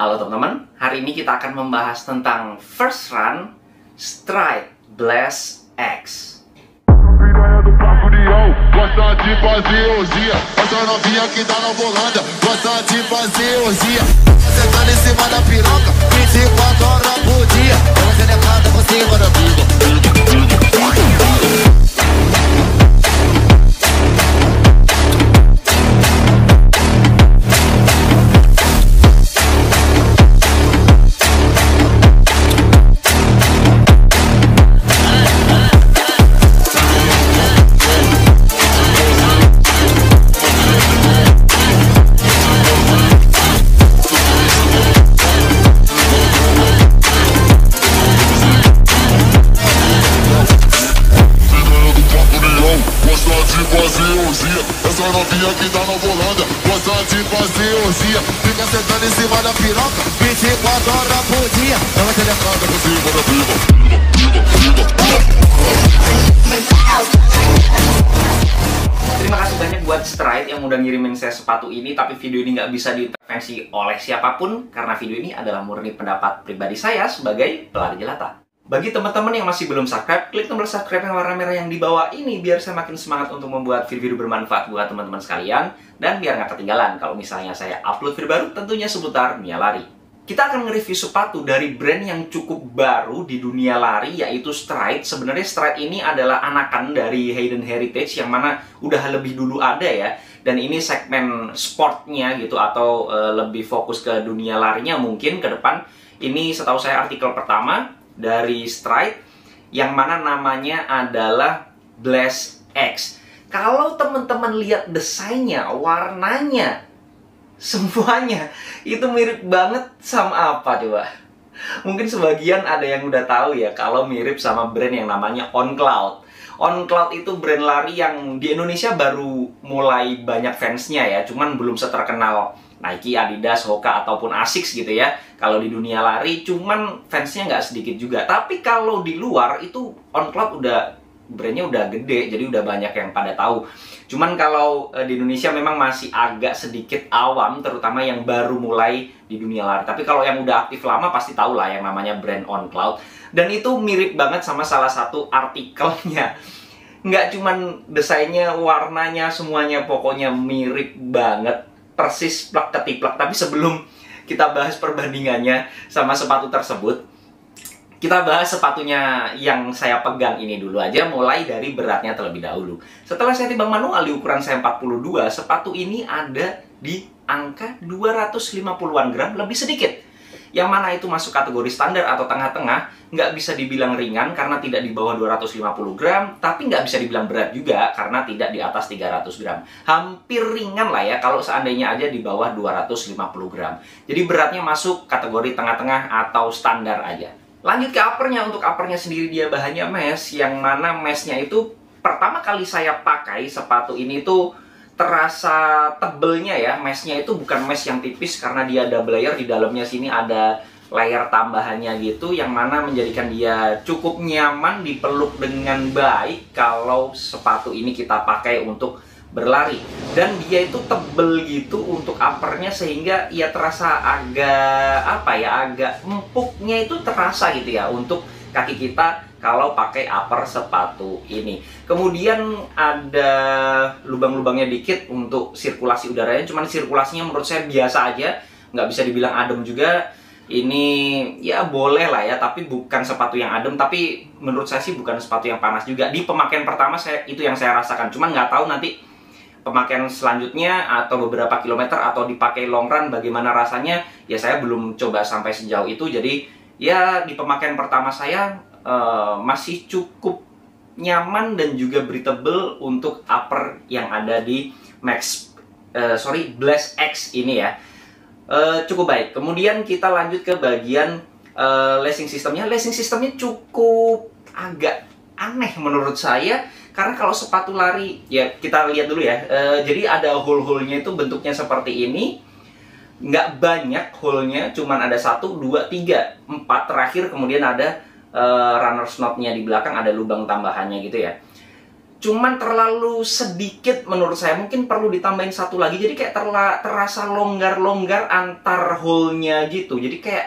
Halo teman-teman, hari ini kita akan membahas tentang First Run Stride Blast X. Gosta de fazer orgia, essa novinha que tá na volanda. Gosta de fazer orgia, sentando em cima da piroca, 24 horas por dia. Ela selecada por cima da piroca. Essa novinha que tá na volanda, gosta de fazer orgia, fica sentando em cima da piroca, 24 horas por dia. Ela selecada por cima da piroca. Terima kasih banyak buat Stride yang udah ngirimin saya sepatu ini, tapi video ini nggak bisa diintervensi oleh siapapun karena video ini adalah murni pendapat pribadi saya sebagai pelari jelata. Bagi teman-teman yang masih belum subscribe, klik tombol subscribe yang warna merah yang di bawah ini biar saya makin semangat untuk membuat video-video bermanfaat buat teman-teman sekalian dan biar nggak ketinggalan kalau misalnya saya upload video baru tentunya seputar dunia lari. Kita akan nge-review sepatu dari brand yang cukup baru di dunia lari yaitu Stride. Sebenarnya Stride ini adalah anakan dari Hayden Heritage yang mana udah lebih dulu ada ya. Dan ini segmen sportnya gitu atau lebih fokus ke dunia larinya mungkin ke depan. Ini setahu saya artikel pertama dari Stride yang mana namanya adalah Blast X. Kalau teman-teman lihat desainnya, warnanya, semuanya itu mirip banget sama apa coba? Mungkin sebagian ada yang udah tahu ya kalau mirip sama brand yang namanya On Cloud. On Cloud itu brand lari yang di Indonesia baru mulai banyak fansnya ya, cuman belum seterkenal Nike, Adidas, Hoka, ataupun Asics gitu ya. Kalau di dunia lari, cuman fansnya nggak sedikit juga. Tapi kalau di luar, itu On Cloud brandnya udah gede, jadi udah banyak yang pada tahu. Cuman kalau di Indonesia memang masih agak sedikit awam, terutama yang baru mulai di dunia lari. Tapi kalau yang udah aktif lama, pasti tahu lah yang namanya brand On Cloud. Dan itu mirip banget sama salah satu artikelnya. Nggak cuman desainnya, warnanya, semuanya pokoknya mirip banget. Persis plak ketiplak. Tapi sebelum kita bahas perbandingannya sama sepatu tersebut, kita bahas sepatunya yang saya pegang ini dulu aja, mulai dari beratnya terlebih dahulu. Setelah saya timbang manual di ukuran saya 42, sepatu ini ada di angka 250-an gram lebih sedikit. Yang mana itu masuk kategori standar atau tengah-tengah, nggak bisa dibilang ringan karena tidak di bawah 250 gram, tapi nggak bisa dibilang berat juga karena tidak di atas 300 gram. Hampir ringan lah ya kalau seandainya aja di bawah 250 gram. Jadi beratnya masuk kategori tengah-tengah atau standar aja. Lanjut ke uppernya. Untuk uppernya sendiri dia bahannya mesh, yang mana meshnya itu pertama kali saya pakai sepatu ini tuh terasa tebelnya ya. Meshnya itu bukan mesh yang tipis karena dia double layer, di dalamnya sini ada layer tambahannya gitu yang mana menjadikan dia cukup nyaman dipeluk dengan baik kalau sepatu ini kita pakai untuk berlari. Dan dia itu tebel gitu untuk uppernya sehingga ya terasa agak agak empuknya itu terasa gitu ya untuk kaki kita kalau pakai upper sepatu ini. Kemudian ada lubang-lubangnya dikit untuk sirkulasi udaranya, cuman sirkulasinya menurut saya biasa aja, nggak bisa dibilang adem juga. Ini ya boleh lah ya, tapi bukan sepatu yang adem, tapi menurut saya sih bukan sepatu yang panas juga. Di pemakaian pertama itu yang saya rasakan, cuman nggak tahu nanti pemakaian selanjutnya atau beberapa kilometer atau dipakai long run bagaimana rasanya, ya saya belum coba sampai sejauh itu. Jadi ya di pemakaian pertama saya masih cukup nyaman dan juga breathable untuk upper yang ada di Blast X ini ya. Cukup baik. Kemudian kita lanjut ke bagian lacing systemnya. Lacing systemnya cukup agak aneh menurut saya karena kalau sepatu lari ya kita lihat dulu ya. Jadi ada hole-hole-nya itu bentuknya seperti ini. Nggak banyak hole-nya, cuman ada 1, 2, 3, 4 terakhir, kemudian ada runner's knot-nya di belakang, ada lubang tambahannya gitu ya. cuman terlalu sedikit menurut saya. Mungkin perlu ditambahin satu lagi, jadi kayak terasa longgar-longgar antar hole-nya gitu. Jadi kayak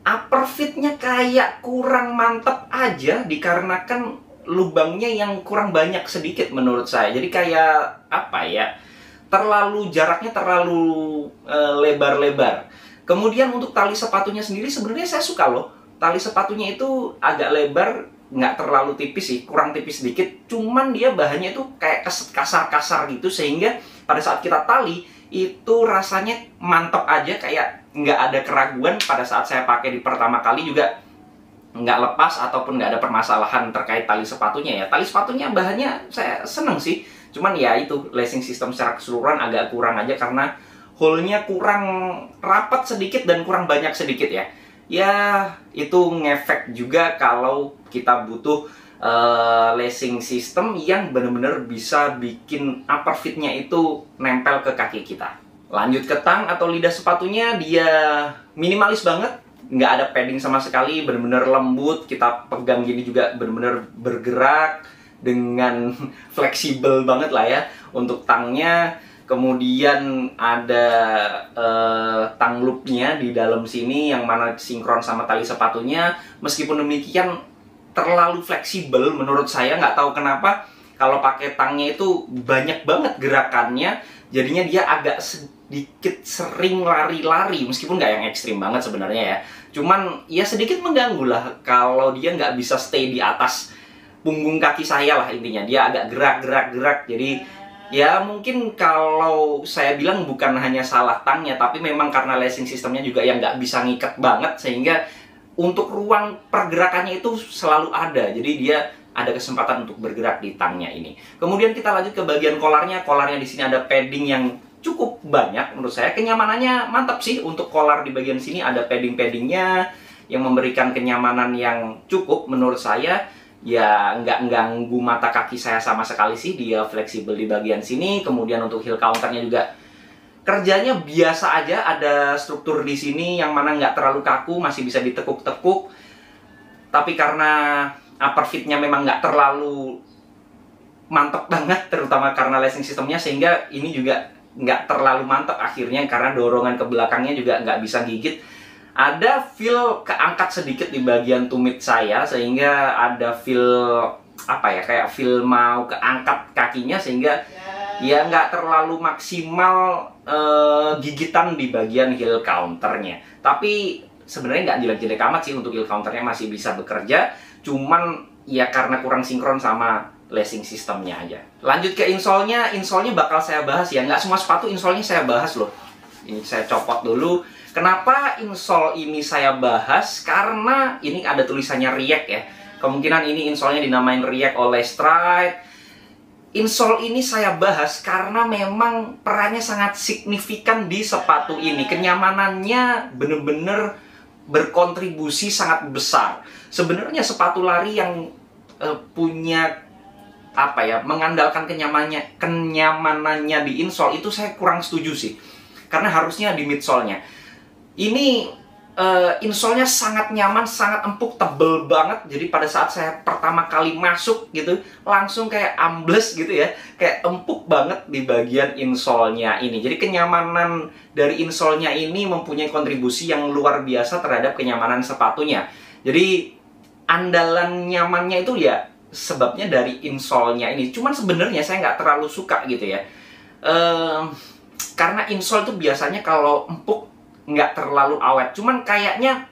upper fit-nya kayak kurang mantep aja, dikarenakan lubangnya yang kurang banyak sedikit menurut saya. Jadi kayak apa ya, jaraknya terlalu lebar-lebar. Kemudian untuk tali sepatunya sendiri sebenarnya saya suka loh. Tali sepatunya itu agak lebar, nggak terlalu tipis sih, kurang tipis sedikit. Cuman dia bahannya itu kayak kasar-kasar gitu, sehingga pada saat kita tali itu rasanya mantep aja, kayak nggak ada keraguan. Pada saat saya pakai di pertama kali juga nggak lepas ataupun nggak ada permasalahan terkait tali sepatunya ya. Tali sepatunya bahannya saya seneng sih, cuman ya itu lacing system secara keseluruhan agak kurang aja karena hole-nya kurang rapat sedikit dan kurang banyak sedikit ya. Ya itu ngefek juga kalau kita butuh lacing system yang benar-benar bisa bikin upper fit-nya itu nempel ke kaki kita. Lanjut ke tang atau lidah sepatunya, dia minimalis banget, nggak ada padding sama sekali, benar-benar lembut. Kita pegang gini juga benar-benar bergerak dengan fleksibel banget lah ya untuk tangnya. Kemudian ada tang loopnya di dalam sini yang mana sinkron sama tali sepatunya. Meskipun demikian terlalu fleksibel menurut saya, nggak tahu kenapa kalau pakai tangnya itu banyak banget gerakannya, jadinya dia agak sedikit sering lari-lari, meskipun nggak yang ekstrim banget sebenarnya ya. Cuman ya sedikit mengganggu lah kalau dia nggak bisa stay di atas punggung kaki saya lah intinya. Dia agak gerak-gerak-gerak, jadi ya mungkin kalau saya bilang bukan hanya salah tangnya, tapi memang karena lacing sistemnya juga yang nggak bisa ngikat banget, sehingga untuk ruang pergerakannya itu selalu ada. Jadi dia ada kesempatan untuk bergerak di tangnya ini. Kemudian kita lanjut ke bagian kolarnya. Kolarnya di sini ada padding yang cukup banyak menurut saya. Kenyamanannya mantap sih untuk kolar di bagian sini, ada padding-paddingnya yang memberikan kenyamanan yang cukup menurut saya. Ya nggak ganggu mata kaki saya sama sekali sih, dia fleksibel di bagian sini. Kemudian untuk heel counternya juga kerjanya biasa aja, ada struktur di sini yang mana nggak terlalu kaku, masih bisa ditekuk-tekuk. Tapi karena upper fit-nya memang nggak terlalu mantep banget, terutama karena lacing sistemnya, sehingga ini juga nggak terlalu mantep akhirnya karena dorongan ke belakangnya juga nggak bisa gigit. Ada feel keangkat sedikit di bagian tumit saya, sehingga ada feel apa ya, kayak feel mau keangkat kakinya, sehingga ya nggak terlalu maksimal gigitan di bagian heel counternya. Tapi sebenarnya nggak jelek-jelek amat sih, untuk heel counternya masih bisa bekerja, cuman ya karena kurang sinkron sama lacing sistemnya aja. Lanjut ke insole-nya. Insole-nya bakal saya bahas ya, nggak semua sepatu insole-nya saya bahas loh. Ini saya copot dulu. Kenapa insole ini saya bahas? Karena ini ada tulisannya React ya. Kemungkinan ini insole-nya dinamain React oleh Stride. Insole ini saya bahas karena memang perannya sangat signifikan di sepatu ini. Kenyamanannya bener-bener berkontribusi sangat besar. Sebenarnya sepatu lari yang punya apa ya, mengandalkan kenyamanannya di insole itu saya kurang setuju sih. Karena harusnya di midsole-nya. Ini insole-nya sangat nyaman, sangat empuk, tebel banget. Jadi pada saat saya pertama kali masuk gitu, langsung kayak ambles gitu ya, kayak empuk banget di bagian insole-nya ini. Jadi kenyamanan dari insole-nya ini mempunyai kontribusi yang luar biasa terhadap kenyamanan sepatunya. Jadi andalan nyamannya itu ya sebabnya dari insole-nya ini. Cuman sebenarnya saya nggak terlalu suka gitu ya, karena insole itu biasanya kalau empuk nggak terlalu awet. Cuman kayaknya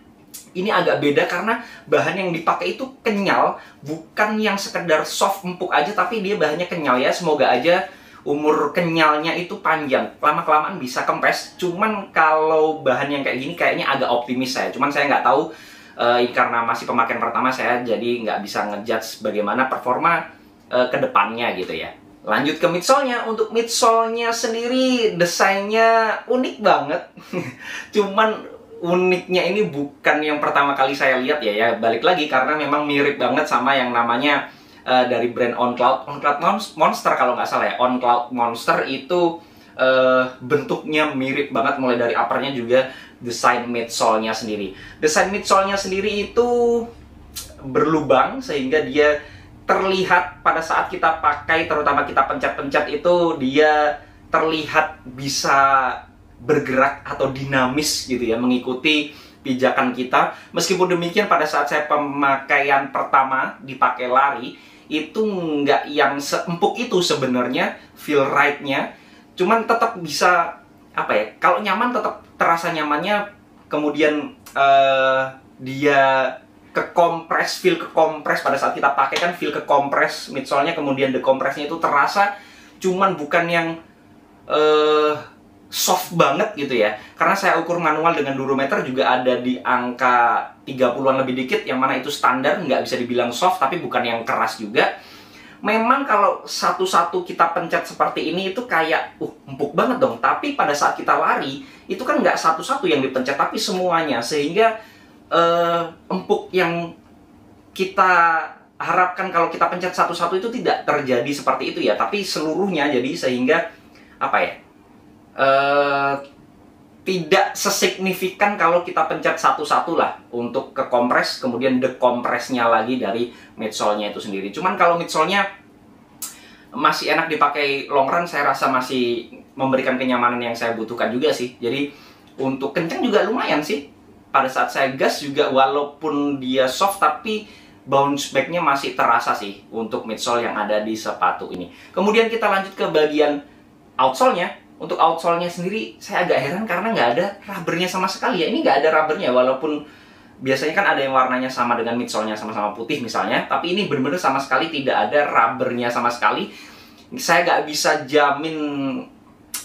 ini agak beda karena bahan yang dipakai itu kenyal, bukan yang sekedar soft empuk aja, tapi dia bahannya kenyal ya. Semoga aja umur kenyalnya itu panjang, lama-kelamaan bisa kempes. Cuman kalau bahan yang kayak gini kayaknya agak optimis saya. Cuman saya nggak tahu, karena masih pemakaian pertama saya jadi nggak bisa ngejudge bagaimana performa kedepannya gitu ya. Lanjut ke midsole-nya. Untuk midsole-nya sendiri desainnya unik banget. Cuman uniknya ini bukan yang pertama kali saya lihat ya. Balik lagi karena memang mirip banget sama yang namanya dari brand On Cloud Monster kalau nggak salah ya. On Cloud Monster itu bentuknya mirip banget, mulai dari uppernya juga desain midsole-nya sendiri. Desain midsole-nya sendiri itu berlubang sehingga dia terlihat pada saat kita pakai, terutama kita pencet-pencet itu, dia terlihat bisa bergerak atau dinamis gitu ya, mengikuti pijakan kita. Meskipun demikian, pada saat saya pemakaian pertama dipakai lari, itu nggak yang seempuk itu sebenarnya feel ride-nya. Cuman tetap bisa, apa ya, kalau nyaman tetap terasa nyamannya. Kemudian dia feel kekompres pada saat kita pakai kan, feel kekompres midsole-nya, kemudian decompress-nya itu terasa, cuman bukan yang soft banget gitu ya. Karena saya ukur manual dengan durometer juga ada di angka 30-an lebih dikit, yang mana itu standar, nggak bisa dibilang soft, tapi bukan yang keras juga. Memang kalau satu-satu kita pencet seperti ini itu kayak, empuk banget dong. Tapi pada saat kita lari, itu kan nggak satu-satu yang dipencet, tapi semuanya. Sehingga empuk yang kita harapkan kalau kita pencet satu-satu itu tidak terjadi seperti itu ya, tapi seluruhnya. Jadi sehingga apa ya, tidak sesignifikan kalau kita pencet satu-satu lah untuk kekompres, kemudian dekompresnya lagi dari midsole-nya itu sendiri. Cuman kalau midsole-nya masih enak dipakai long run, saya rasa masih memberikan kenyamanan yang saya butuhkan juga sih. Jadi untuk kenceng juga lumayan sih. Pada saat saya gas juga, walaupun dia soft, tapi bounce back-nya masih terasa sih untuk midsole yang ada di sepatu ini. Kemudian kita lanjut ke bagian outsole-nya. Untuk outsole-nya sendiri, saya agak heran karena nggak ada rubbernya sama sekali ya. Ini nggak ada rubbernya, walaupun biasanya kan ada yang warnanya sama dengan midsole-nya, sama-sama putih misalnya. Tapi ini benar-benar sama sekali tidak ada rubbernya sama sekali. Saya nggak bisa jamin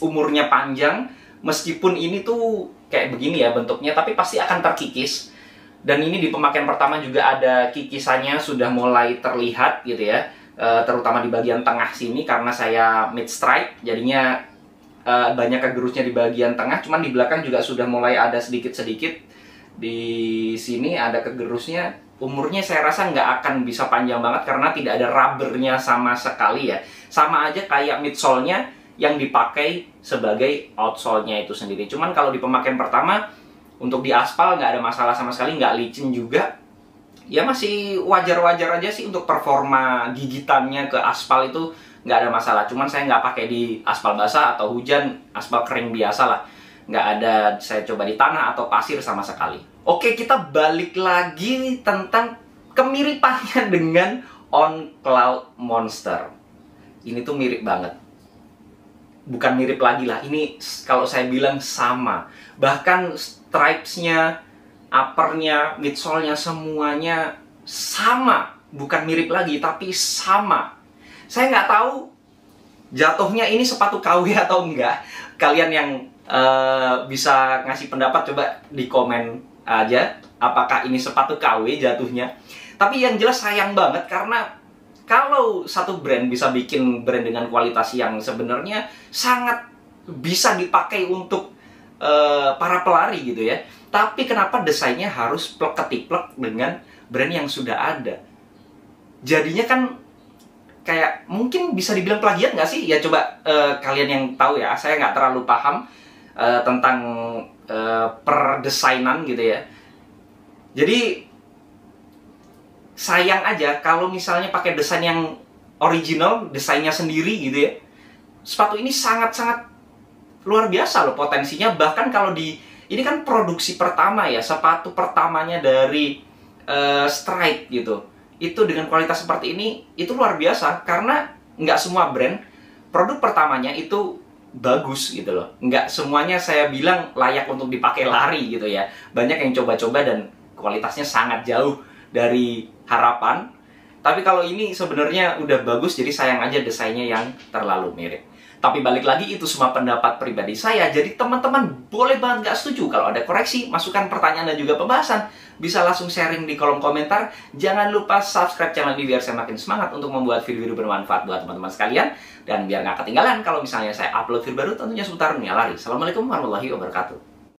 umurnya panjang, meskipun ini tuh kayak begini ya bentuknya, tapi pasti akan terkikis. Dan ini di pemakaian pertama juga ada kikisannya, sudah mulai terlihat gitu ya, terutama di bagian tengah sini, karena saya mid strike, jadinya banyak kegerusnya di bagian tengah. Cuman di belakang juga sudah mulai ada sedikit-sedikit. Di sini ada kegerusnya. Umurnya saya rasa nggak akan bisa panjang banget karena tidak ada rubbernya sama sekali ya. Sama aja kayak midsole-nya yang dipakai sebagai outsole-nya itu sendiri. Cuman kalau di pemakaian pertama, untuk di aspal nggak ada masalah sama sekali, nggak licin juga. Ya masih wajar-wajar aja sih untuk performa gigitannya ke aspal itu nggak ada masalah. Cuman saya nggak pakai di aspal basah atau hujan, aspal kering biasa lah. Nggak ada saya coba di tanah atau pasir sama sekali. Oke, kita balik lagi tentang kemiripannya dengan On Cloud Monster. Ini tuh mirip banget. Bukan mirip lagi lah, ini kalau saya bilang sama. Bahkan stripes-nya, upper-nya, midsole-nya, semuanya sama. Bukan mirip lagi, tapi sama. Saya nggak tahu jatuhnya ini sepatu KW atau enggak. Kalian yang bisa ngasih pendapat, coba di komen aja apakah ini sepatu KW jatuhnya. Tapi yang jelas sayang banget, karena kalau satu brand bisa bikin brand dengan kualitas yang sebenarnya sangat bisa dipakai untuk para pelari gitu ya, tapi kenapa desainnya harus plek-ketiplek dengan brand yang sudah ada? Jadinya kan kayak mungkin bisa dibilang plagiat nggak sih? Ya coba kalian yang tahu ya, saya nggak terlalu paham tentang perdesainan gitu ya. Jadi sayang aja kalau misalnya pakai desain yang original, desainnya sendiri gitu ya. Sepatu ini sangat-sangat luar biasa loh potensinya. Bahkan kalau ini kan produksi pertama ya, sepatu pertamanya dari Stride gitu. Itu dengan kualitas seperti ini, itu luar biasa. Karena nggak semua brand, produk pertamanya itu bagus gitu loh. Nggak semuanya saya bilang layak untuk dipakai lari gitu ya. Banyak yang coba-coba dan kualitasnya sangat jauh dari harapan. Tapi kalau ini sebenarnya udah bagus, jadi sayang aja desainnya yang terlalu mirip. Tapi balik lagi, itu semua pendapat pribadi saya. Jadi teman-teman boleh banget nggak setuju. Kalau ada koreksi, masukan, pertanyaan, dan juga pembahasan, bisa langsung sharing di kolom komentar. Jangan lupa subscribe channel ini biar saya makin semangat untuk membuat video-video bermanfaat buat teman-teman sekalian. Dan biar nggak ketinggalan kalau misalnya saya upload video baru tentunya seputar dunia lari. Assalamualaikum warahmatullahi wabarakatuh.